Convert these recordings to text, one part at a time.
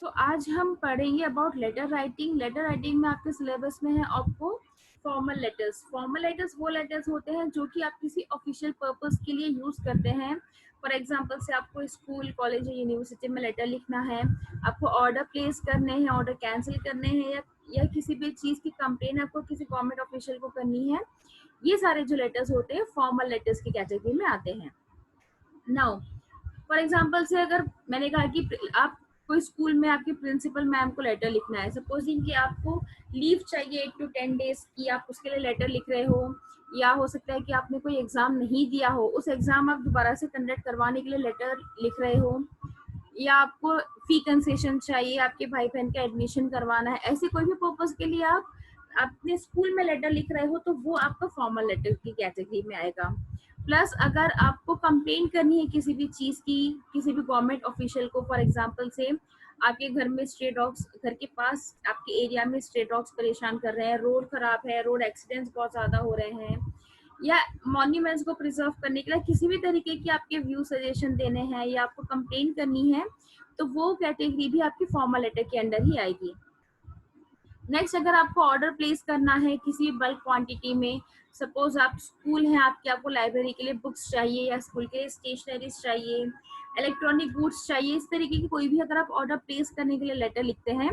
तो आज हम पढ़ेंगे about letter writing. Letter writing में आपके सिलेबस में है आपको फॉर्मल लेटर्स। फॉर्मल लेटर्स वो लेटर्स होते हैं जो कि आप किसी ऑफिशियल पर्पस के लिए यूज करते हैं। फॉर एग्जांपल से आपको स्कूल, कॉलेज या यूनिवर्सिटी में लेटर लिखना है, आपको ऑर्डर प्लेस करने हैं, ऑर्डर कैंसिल करने हैं, या किसी भी चीज की कंप्लेन आपको किसी गवर्नमेंट ऑफिशियल को करनी है, ये सारे जो लेटर्स होते हैं फॉर्मल लेटर्स की कैटेगरी में आते हैं। नाउ फॉर एग्जाम्पल से अगर मैंने कहा कि आप कोई स्कूल में आपके प्रिंसिपल मैम को लेटर लिखना है, सपोजिंग कि आपको लीव चाहिए 8 to 10 डेज की, आप उसके लिए लेटर लिख रहे हो, या हो सकता है कि आपने कोई एग्जाम नहीं दिया हो, उस एग्जाम आप दोबारा से कंडक्ट करवाने के लिए लेटर लिख रहे हो, या आपको फी कंसेशन चाहिए, आपके भाई बहन का एडमिशन करवाना है, ऐसे कोई भी पर्पज के लिए आप अपने स्कूल में लेटर लिख रहे हो, तो वो आपका फॉर्मल लेटर की कैटेगरी में आएगा। प्लस अगर आपको कंप्लेन करनी है किसी भी चीज की, किसी भी गवर्नमेंट ऑफिशियल को, फॉर एग्जांपल से आपके घर में स्ट्रे डॉग्स, घर के पास आपके एरिया में स्ट्रे डॉग्स परेशान कर रहे हैं, रोड खराब है, रोड एक्सीडेंट्स बहुत ज्यादा हो रहे हैं, या मॉन्यूमेंट्स को प्रिजर्व करने के लिए किसी भी तरीके की आपके व्यू सजेशन देने हैं, या आपको कंप्लेन करनी है, तो वो कैटेगरी भी आपकी फॉर्मल लेटर के अंडर ही आएगी। नेक्स्ट, अगर आपको ऑर्डर प्लेस करना है किसी बल्क क्वांटिटी में, सपोज आप स्कूल हैं, आपको लाइब्रेरी के लिए बुक्स चाहिए, या स्कूल के लिए स्टेशनरीज चाहिए, इलेक्ट्रॉनिक गुड्स चाहिए, इस तरीके की कोई भी अगर आप ऑर्डर प्लेस करने के लिए लेटर लिखते हैं,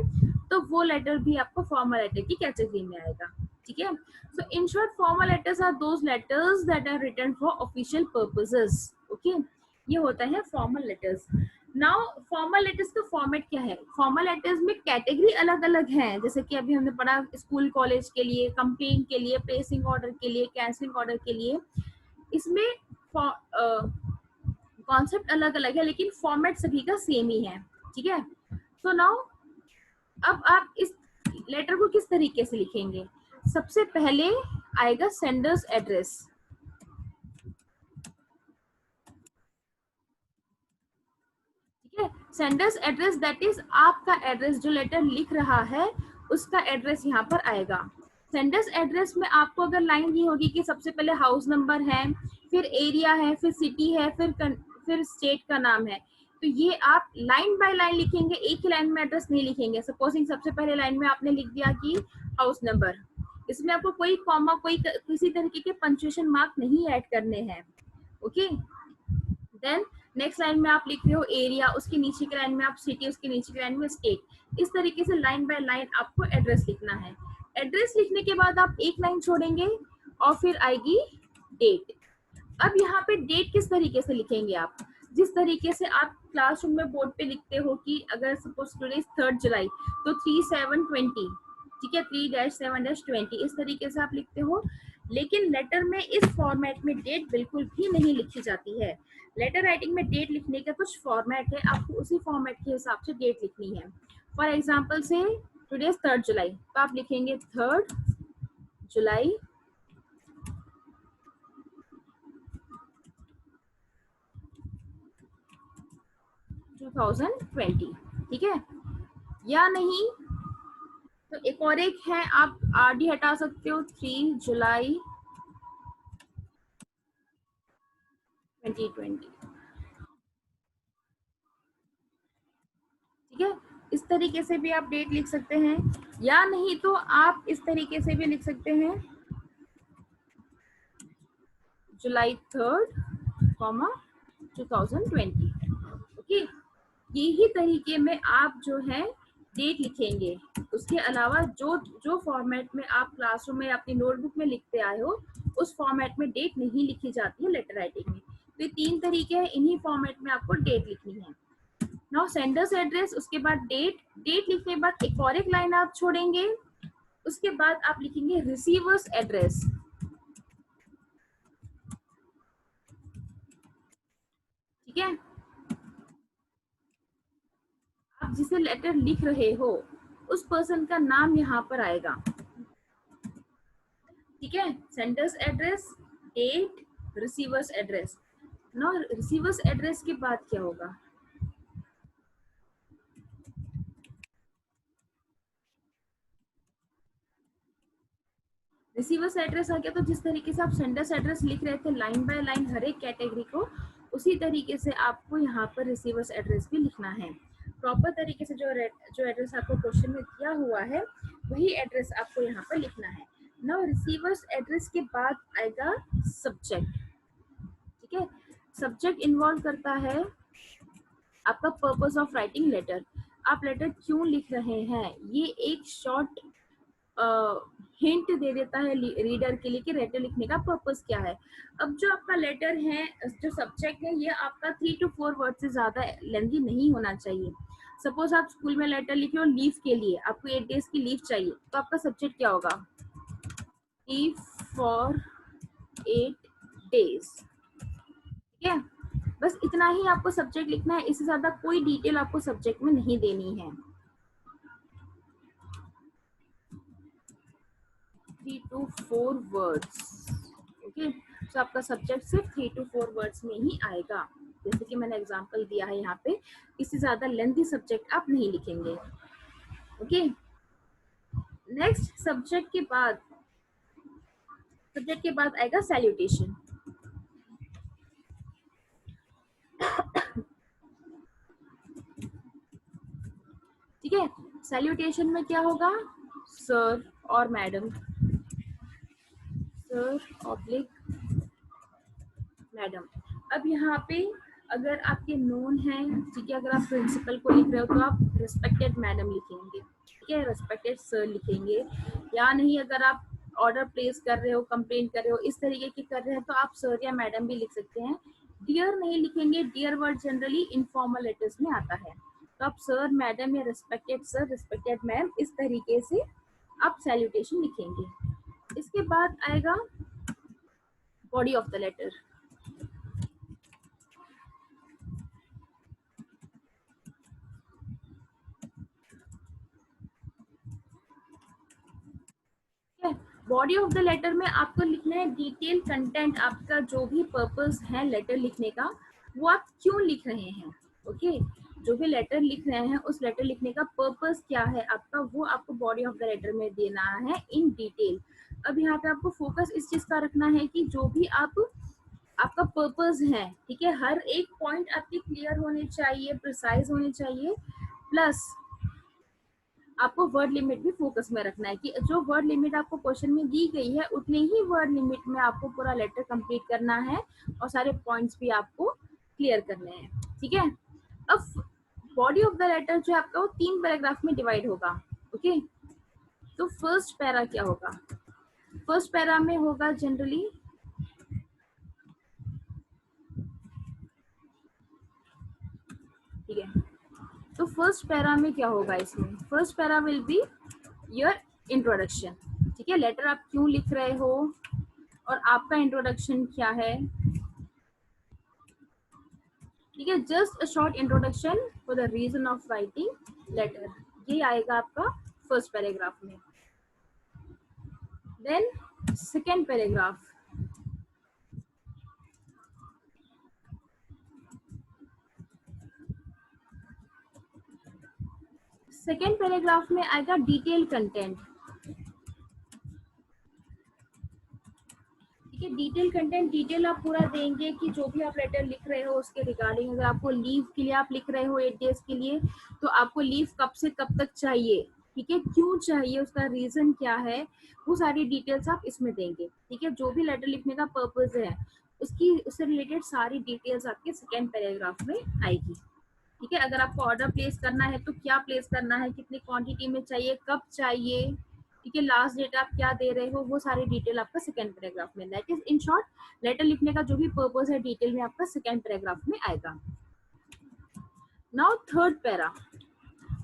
तो वो लेटर भी आपको फॉर्मल लेटर की कैटेगरी में आएगा। ठीक है। So in short, formal letters are those letters that are written for official purposes. Okay, ये होता है formal letters. Now formal letters का फॉर्मेट क्या है? फॉर्मल लेटर्स में कैटेगरी अलग अलग हैं, जैसे कि अभी हमने पढ़ा स्कूल कॉलेज के लिए, कंप्लेन के लिए, प्लेसिंग ऑर्डर के लिए, कैंसिलिंग ऑर्डर के लिए। इसमें कॉन्सेप्ट अलग अलग है, लेकिन फॉर्मेट सभी का सेम ही है। ठीक है। सो नाउ अब आप इस लेटर को किस तरीके से लिखेंगे? सबसे पहले आएगा sender's address. Sender's address that is आपका एड्रेस, जो लेटर लिख रहा है उसका एड्रेस यहाँ पर आएगा। सेंडर्स एड्रेस में आपको अगर लाइन ये होगी कि सबसे पहले हाउस नंबर है, फिर एरिया है, फिर सिटी है, फिर स्टेट का नाम है, तो ये आप लाइन बाय लाइन लिखेंगे, एक ही लाइन में एड्रेस नहीं लिखेंगे। सपोजिंग सबसे पहले लाइन में आपने लिख दिया कि हाउस नंबर, इसमें आपको कोई कॉमा, कोई किसी तरीके के पंक्चुएशन मार्क नहीं ऐड करने हैं। ओके। देन नेक्स्ट लाइन में आप लिख रहे हो एरिया, उसके नीचे की लाइन में आप सिटी, उसके नीचे की लाइन में स्टेट। इस तरीके से लाइन बाय लाइन आपको एड्रेस लिखना है। एड्रेस लिखने के बाद आप एक लाइन छोड़ेंगे और फिर आएगी डेट। अब यहाँ पे डेट किस तरीके से लिखेंगे आप? जिस तरीके से आप क्लासरूम में बोर्ड पे लिखते हो कि अगर सपोज टुडे 3 जुलाई, तो 3/7/20, ठीक है, 3-7-20, इस तरीके से आप लिखते हो। लेकिन लेटर में इस फॉर्मेट में डेट बिल्कुल भी नहीं लिखी जाती है। लेटर राइटिंग में डेट लिखने का कुछ फॉर्मेट है, आपको उसी फॉर्मेट के हिसाब से डेट लिखनी है। फॉर एग्जाम्पल से टुडे 3 जुलाई, तो आप लिखेंगे 3 जुलाई 2020। ठीक है। या नहीं तो एक और एक है, आप आरडी हटा सकते हो, 3 जुलाई 2020। ठीक है। इस तरीके से भी आप डेट लिख सकते हैं, या नहीं तो आप इस तरीके से भी लिख सकते हैं, जुलाई 3, 2020। ओके। यही तरीके में आप जो है डेट लिखेंगे। उसके अलावा जो जो फॉर्मेट में आप क्लासरूम में अपनी नोटबुक में लिखते आए हो, उस फॉर्मेट में डेट नहीं लिखी जाती है लेटर राइटिंग में। तो ये 3 तरीके हैं, इन्हीं फॉर्मेट में आपको डेट लिखनी है। नाउ सेंडर्स एड्रेस, उसके बाद डेट। डेट लिखने के बाद एक और एक लाइन आप छोड़ेंगे, उसके बाद आप लिखेंगे रिसीवर्स एड्रेस। ठीक है। आप जिसे लेटर लिख रहे हो उस पर्सन का नाम यहाँ पर आएगा। ठीक है। Sender's address, date, receiver's address. ना रिसीवर्स एड्रेस के बाद क्या होगा? रिसीवर्स एड्रेस आ गया, तो जिस तरीके से आप सेंडर्स एड्रेस लिख रहे थे लाइन बाय लाइन हर एक कैटेगरी को, उसी तरीके से आपको यहाँ पर रिसीवर्स एड्रेस भी लिखना है। प्रॉपर तरीके से जो एड्रेस आपको क्वेश्चन में दिया हुआ है वही एड्रेस आपको यहाँ पर लिखना है। नाउ रिसीवर्स एड्रेस के बाद आएगा सब्जेक्ट। ठीक है, सब्जेक्ट इन्वॉल्व करता है आपका पर्पस ऑफ राइटिंग लेटर। आप लेटर क्यों लिख रहे हैं, ये एक शॉर्ट हिंट दे देता है रीडर के लिए कि लेटर लिखने का पर्पस क्या है। अब जो आपका लेटर है, जो सब्जेक्ट है, ये आपका 3 to 4 वर्ड से ज्यादा लेंथी नहीं होना चाहिए। सपोज आप स्कूल में लेटर लिखे हो लीव के लिए, आपको 8 days की लीव चाहिए, तो आपका सब्जेक्ट क्या होगा, लीव फॉर 8 days। ठीक है, बस इतना ही आपको सब्जेक्ट लिखना है, इससे ज्यादा कोई डिटेल आपको सब्जेक्ट में नहीं देनी है। 3 to 4 वर्ड्स। ओके, तो आपका सब्जेक्ट सिर्फ 3 to 4 वर्ड्स में ही आएगा, जैसे कि मैंने एग्जांपल दिया है यहाँ पे। इससे ज्यादा लेंथी सब्जेक्ट आप नहीं लिखेंगे। ओके, नेक्स्ट सब्जेक्ट के बाद आएगा सैल्यूटेशन। ठीक है, सैल्यूटेशन में क्या होगा, सर और मैडम, सर ऑब्लिक मैडम। अब यहाँ पे अगर आपके नोन है, ठीक है, अगर आप प्रिंसिपल को लिख रहे हो तो आप रिस्पेक्टेड मैडम लिखेंगे, ठीक है, रिस्पेक्टेड सर लिखेंगे। या नहीं, अगर आप ऑर्डर प्लेस कर रहे हो, कंप्लेन कर रहे हो, इस तरीके की कर रहे हैं, तो आप सर या मैडम भी लिख सकते हैं। डियर नहीं लिखेंगे, dear word generally informal letters में आता है, तो आप सर, मैडम या रिस्पेक्टेड सर, रिस्पेक्टेड मैम, इस तरीके से आप सैल्यूटेशन लिखेंगे। इसके बाद आएगा body of the letter. Body of the letter में आपको लिखना है डिटेल कंटेंट, आपका जो भी पर्पस है लेटर लिखने का, वो आप क्यों लिख रहे हैं। ओके, जो भी लेटर लिख रहे हैं, उस लेटर लिखने का पर्पस क्या है आपका, वो आपको बॉडी ऑफ द लेटर में देना है इन डिटेल। अब यहाँ पे आपको फोकस इस चीज का रखना है कि जो भी आपका पर्पस है, ठीक है, हर एक पॉइंट आपके क्लियर होने चाहिए, प्रिसाइज होने चाहिए, प्लस आपको वर्ड लिमिट भी फोकस में रखना है कि जो वर्ड लिमिट आपको क्वेश्चन में दी गई है उतने ही वर्ड लिमिट में आपको पूरा लेटर कंप्लीट करना है और सारे पॉइंट्स भी आपको क्लियर करने हैं। ठीक है, अब बॉडी ऑफ द लेटर जो है आपका वो 3 पैराग्राफ में डिवाइड होगा। ओके, तो फर्स्ट पैरा क्या होगा, फर्स्ट पैरा में होगा जनरली, ठीक है, तो फर्स्ट पैरा में क्या होगा, इसमें first para will be your introduction. ठीक है, लेटर आप क्यों लिख रहे हो और आपका इंट्रोडक्शन क्या है। ठीक है, just a short introduction for the reason of writing letter, ये आएगा आपका फर्स्ट पैराग्राफ में। Then second paragraph, second paragraph में आएगा डिटेल कंटेंट। ठीक है, डिटेल कंटेंट, डिटेल आप पूरा देंगे कि जो भी आप लेटर लिख रहे हो उसके रिगार्डिंग। अगर आपको लीव के लिए आप लिख रहे हो 8 days के लिए, तो आपको लीव कब से कब तक चाहिए, ठीक है, क्यों चाहिए, उसका रीजन क्या है, वो सारी डिटेल्स आप इसमें देंगे। ठीक है, जो भी लेटर लिखने का पर्पज है उससे रिलेटेड सारी डिटेल्स आपके सेकेंड पैराग्राफ में आएगी। ठीक है, अगर आपको ऑर्डर प्लेस करना है तो क्या प्लेस करना है, कितनी क्वांटिटी में चाहिए, कब चाहिए, ठीक है, लास्ट डेट आप क्या दे रहे हो, वो सारी डिटेल आपका सेकेंड पैराग्राफ में। That is in short, letter लिखने का जो भी पर्पस है डिटेल में आपका सेकेंड पैराग्राफ में आएगा। Now third para,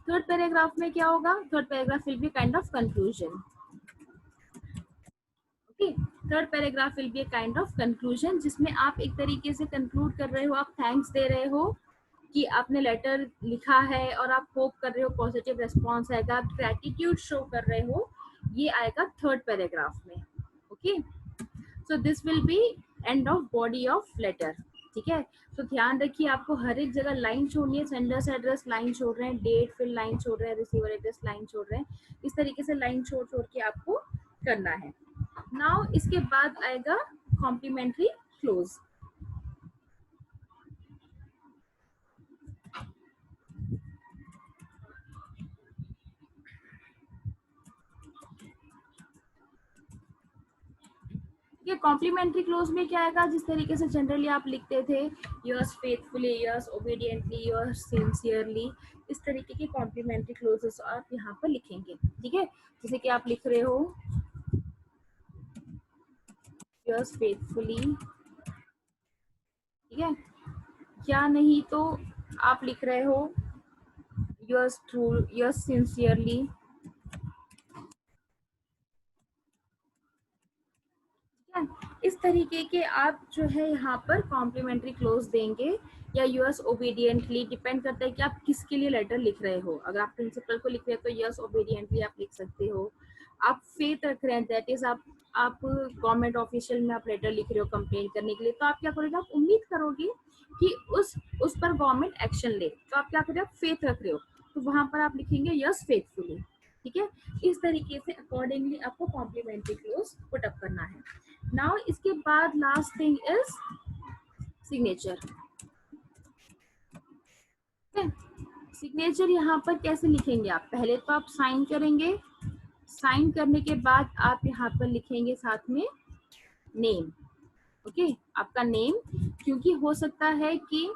third paragraph में क्या होगा, third paragraph will be kind of conclusion. Okay, third paragraph will be a kind of conclusion, जिसमें आप एक तरीके से कंक्लूड कर रहे हो, आप थैंक्स दे रहे हो कि आपने लेटर लिखा है और आप होप कर रहे हो पॉजिटिव रिस्पॉन्स आएगा, आप ग्रेटिट्यूड शो कर रहे हो, ये आएगा थर्ड पैराग्राफ में। Okay, so this will be end of body of letter. ठीक है, तो ध्यान रखिए आपको हर एक जगह लाइन छोड़नी है, सेंडर्स एड्रेस लाइन छोड़ रहे हैं, डेट फिर लाइन छोड़ रहे हैं, रिसीवर एड्रेस लाइन छोड़ रहे हैं, इस तरीके से लाइन छोड़ छोड़ के आपको करना है। नाउ इसके बाद आएगा कॉम्प्लीमेंट्री क्लोज। ये कॉम्प्लीमेंट्री क्लोज में क्या आएगा, जिस तरीके से जनरली आप लिखते थे yours faithfully, yours obediently, yours sincerely, इस तरीके के कॉम्प्लीमेंट्री क्लोजेस आप यहाँ पर लिखेंगे। ठीक है, जैसे कि आप लिख रहे हो योर्स फेथफुली, ठीक है, या नहीं तो आप लिख रहे हो योर्स ट्रू, योर्स सिंसियरली। इस तरीके के आप जो है यहाँ पर कॉम्प्लीमेंट्री क्लोज देंगे, या यूएस ओबीडियंटली, डिपेंड करता है कि आप किसके लिए लेटर लिख रहे हो। अगर आप प्रिंसिपल को लिख रहे हो तो यूएस ओबीडियंटली आप लिख सकते हो। आप फेथ रख रहे हैं, दैट इज आप गवर्नमेंट ऑफिशियल में आप लेटर लिख रहे हो कंप्लेन करने के लिए, तो आप क्या करोगे, आप उम्मीद करोगे कि उस पर गवर्नमेंट एक्शन ले, तो आप क्या कर रहे हो, फेथ रख रहे हो, तो वहां पर आप लिखेंगे यस फेथफुली। ठीक है, इस तरीके से अकॉर्डिंगली आपको कॉम्प्लीमेंट्री क्लोज पुट अप करना है। नाउ इसके बाद last thing is signature. Signature यहाँ पर कैसे लिखेंगे आप, पहले तो आप साइन करेंगे, साइन करने के बाद आप यहाँ पर लिखेंगे साथ में नेम। ओके, आपका नेम, क्योंकि हो सकता है कि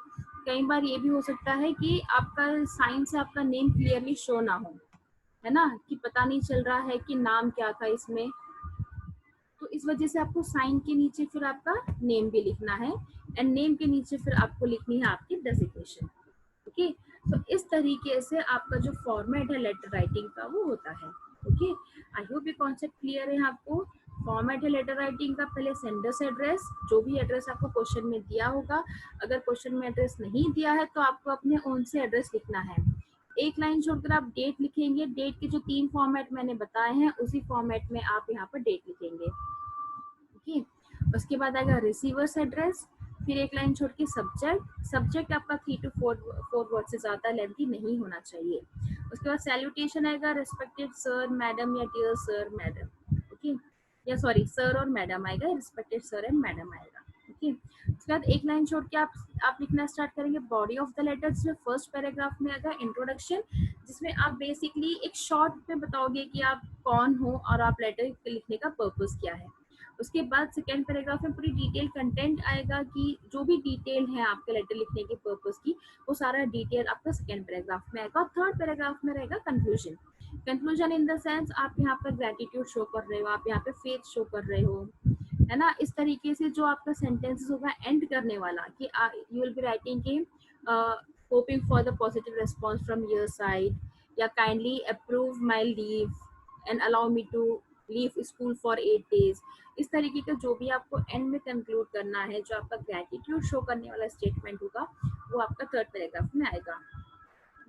कई बार ये भी हो सकता है कि आपका साइन से आपका नेम क्लियरली शो ना हो, है ना, कि पता नहीं चल रहा है कि नाम क्या था इसमें, तो इस वजह से आपको साइन के नीचे फिर आपका नेम भी लिखना है, एंड नेम के नीचे फिर आपको लिखनी है आपकी डेजिग्नेशन। ओके, तो इस तरीके से आपका जो फॉर्मेट है लेटर राइटिंग का वो होता है। ओके, आई होप ये कॉन्सेप्ट क्लियर है आपको। फॉर्मेट है लेटर राइटिंग का, पहले सेंडर्स एड्रेस, जो भी एड्रेस आपको क्वेश्चन में दिया होगा, अगर क्वेश्चन में एड्रेस नहीं दिया है तो आपको अपने ओन से एड्रेस लिखना है। एक लाइन छोड़कर आप डेट लिखेंगे, डेट के जो 3 फॉर्मेट मैंने बताए हैं उसी फॉर्मेट में आप यहाँ पर डेट लिखेंगे। ओके, उसके बाद आएगा रिसीवर्स एड्रेस, फिर एक लाइन छोड़ के सब्जेक्ट, सब्जेक्ट आपका 3 to 4 वर्ड से ज्यादा लेंथी नहीं होना चाहिए। उसके बाद सैल्यूटेशन आएगा, रिस्पेक्टेड सर मैडम या डियर सर मैडम। ओके, या सॉरी सर और मैडम आएगा, रिस्पेक्टेड सर एंड मैडम आएगा। ओके, उसके बाद एक लाइन छोड़ के आप लिखना स्टार्ट करेंगे बॉडी ऑफ द लेटर, जिसमें फर्स्ट पैराग्राफ में आएगा इंट्रोडक्शन, जिसमें आप बेसिकली एक शॉर्ट में बताओगे कि आप कौन हो और आप लेटर लिखने का पर्पस क्या है। उसके बाद सेकेंड पैराग्राफ में पूरी डिटेल कंटेंट आएगा कि जो भी डिटेल है आपके लेटर लिखने के पर्पस की, वो सारा डिटेल आपका सेकेंड पैराग्राफ में आएगा। और थर्ड पैराग्राफ में रहेगा conclusion. Conclusion in the sense आप यहाँ पर ग्रेटिट्यूड शो कर रहे हो, आप यहाँ पे फेथ शो कर रहे हो, है ना। इस तरीके से जो आपका सेंटेंसेस होगा एंड करने वाला कि यू विल बी राइटिंग कि hoping for the positive response from your side, या kindly approve my leave and allow me to leave school for 8 days। इस तरीके का जो भी आपको एंड में कंक्लूड करना है, जो आपका ग्रेटिट्यूड शो करने वाला स्टेटमेंट होगा, वो आपका थर्ड पैराग्राफ में आएगा।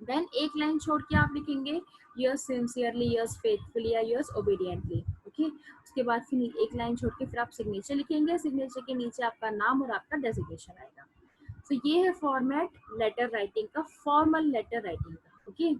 देन एक लाइन छोड़ के आप लिखेंगे यस सिंसियरली, यस फेथफुली या यस ओबीडियंटली। ओके, उसके बाद फिर एक लाइन छोड़ के फिर आप सिग्नेचर लिखेंगे, सिग्नेचर के नीचे आपका नाम और आपका डेजिग्नेशन आएगा। तो ये है फॉर्मेट लेटर राइटिंग का, फॉर्मल लेटर राइटिंग का। ओके,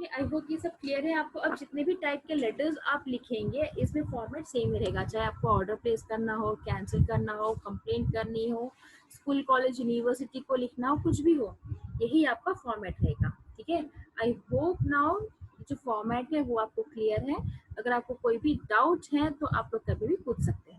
आई होप ये सब क्लियर है आपको। अब जितने भी टाइप के लेटर्स आप लिखेंगे इसमें फॉर्मेट सेम ही रहेगा, चाहे आपको ऑर्डर प्लेस करना हो, कैंसिल करना हो, कंप्लेंट करनी हो, स्कूल कॉलेज यूनिवर्सिटी को लिखना हो, कुछ भी हो, यही आपका फॉर्मेट रहेगा। ठीक है, आई होप नाउ जो फॉर्मेट है वो आपको क्लियर है। अगर आपको कोई भी डाउट है तो आप लोग कभी भी पूछ सकते हैं।